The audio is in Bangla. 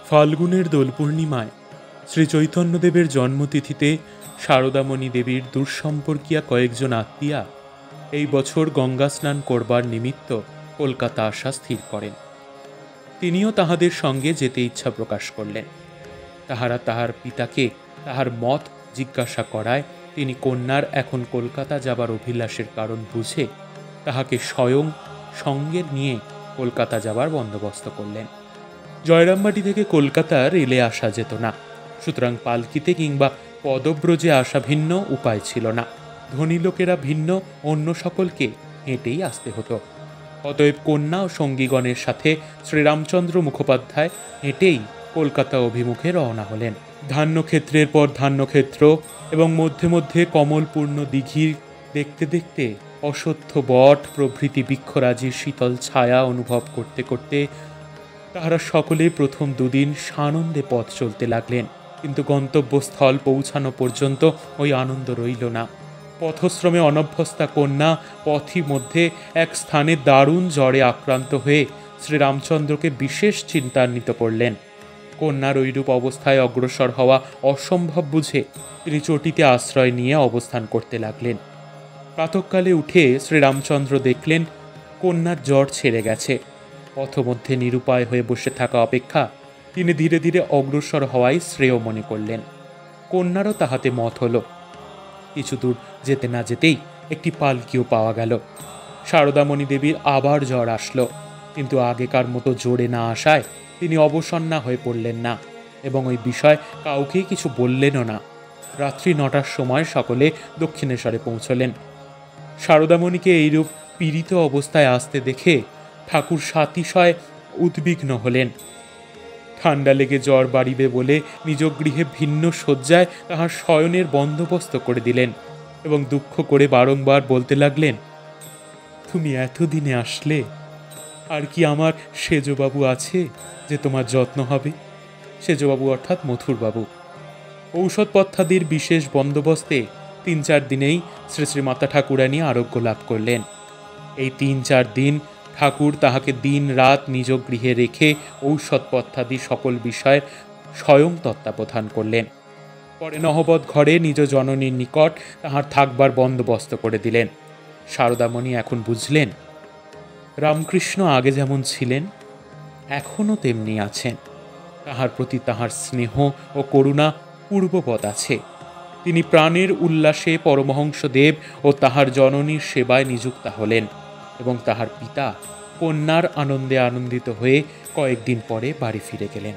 ফাল্গুনের দোল পূর্ণিমায় শ্রীচৈতন্যদেবের জন্মতিথিতে শারদামণি দেবীর দূরসম্পর্কীয়া কয়েকজন আত্মীয়া এই বছর গঙ্গা স্নান করবার নিমিত্ত কলকাতা আসা স্থির করেন। তিনিও তাহাদের সঙ্গে যেতে ইচ্ছা প্রকাশ করলেন। তাহারা তাহার পিতাকে তাহার মত জিজ্ঞাসা করায় তিনি কন্যার এখন কলকাতা যাবার অভিলাষের কারণ বুঝে তাহাকে স্বয়ং সঙ্গে নিয়ে কলকাতা যাবার বন্দোবস্ত করলেন। জয়রামবাটি থেকে কলকাতা রেলে আসা যেত না, সুতরাং পালকিতে কিংবা পদব্রজে আসা ভিন্ন উপায় ছিল না। ধনী লোকেরা ভিন্ন, অন্য সকলকে হেঁটেই আসতে হতো। অতএব কন্যা ও সঙ্গীগণের সাথে শ্রীরামচন্দ্র মুখোপাধ্যায় হেঁটেই কলকাতা অভিমুখে রওনা হলেন। ধান্যক্ষেত্রের পর ধান্যক্ষেত্র এবং মধ্যে মধ্যে কমলপূর্ণ দিঘির দেখতে দেখতে অশ্বত্থ বট প্রভৃতি বৃক্ষরাজির শীতল ছায়া অনুভব করতে করতে তাহারা সকলে প্রথম দুদিন সানন্দে পথ চলতে লাগলেন। কিন্তু গন্তব্যস্থল পৌঁছানো পর্যন্ত ওই আনন্দ রইল না। পথশ্রমে অনভ্যস্তা কন্যা পথি মধ্যে এক স্থানে দারুণ জ্বরে আক্রান্ত হয়ে শ্রীরামচন্দ্রকে বিশেষ চিন্তান্বিত করলেন। কন্যার ঐরূপ অবস্থায় অগ্রসর হওয়া অসম্ভব বুঝে তিনি চটিতে আশ্রয় নিয়ে অবস্থান করতে লাগলেন। প্রাতঃকালে উঠে শ্রীরামচন্দ্র দেখলেন কন্যার জ্বর ছেড়ে গেছে। পথমধ্যে নিরুপায় হয়ে বসে থাকা অপেক্ষা তিনি ধীরে ধীরে অগ্রসর হওয়াই শ্রেয় মনে করলেন। কন্যারও তাহাতে মত হল। কিছু দূর যেতে না যেতেই একটি পালকিও পাওয়া গেল। শারদামণি দেবীর আবার জ্বর আসলো, কিন্তু আগেকার মতো জোরে না আসায় তিনি অবসন্না হয়ে পড়লেন না এবং ওই বিষয় কাউকেই কিছু বললেনও না। রাত্রি 9টার সময় সকলে দক্ষিণেশ্বরে পৌঁছলেন। শারদামণিকে এইরূপ পীড়িত অবস্থায় আসতে দেখে ঠাকুর সাতিশয় উদ্বিগ্ন হলেন। ঠান্ডা লেগে জ্বর বাড়িবে বলে নিজ গৃহে ভিন্ন শয্যায় তাহার শয়নের বন্দোবস্ত করে দিলেন এবং দুঃখ করে বারংবার বলতে লাগলেন, তুমি এতদিনে আসলে, আর কি আমার সেজবাবু আছে যে তোমার যত্ন হবে? সেজবাবু অর্থাৎ মথুরবাবু। ঔষধপথ্যাদির বিশেষ বন্দোবস্তে 3-4 দিনেই শ্রী শ্রী মাতা ঠাকুরানী আরোগ্য লাভ করলেন। এই 3-4 দিন ঠাকুর তাহাকে দিন রাত নিজ গৃহে রেখে ঔষধপথ্যাদি সকল বিষয় স্বয়ং তত্ত্বাবধান করলেন। পরে নহবত ঘরে নিজ জননীর নিকট তাহার থাকবার বন্দোবস্ত করে দিলেন। শারদামণি এখন বুঝলেন রামকৃষ্ণ আগে যেমন ছিলেন এখনও তেমনি আছেন। তাহার প্রতি তাহার স্নেহ ও করুণা পূর্ববৎ আছে। তিনি প্রাণের উল্লাসে পরমহংসদেব ও তাহার জননীর সেবায় নিযুক্ত হলেন এবং তাহার পিতা কন্যার আনন্দে আনন্দিত হয়ে কয়েকদিন পরে বাড়ি ফিরে গেলেন।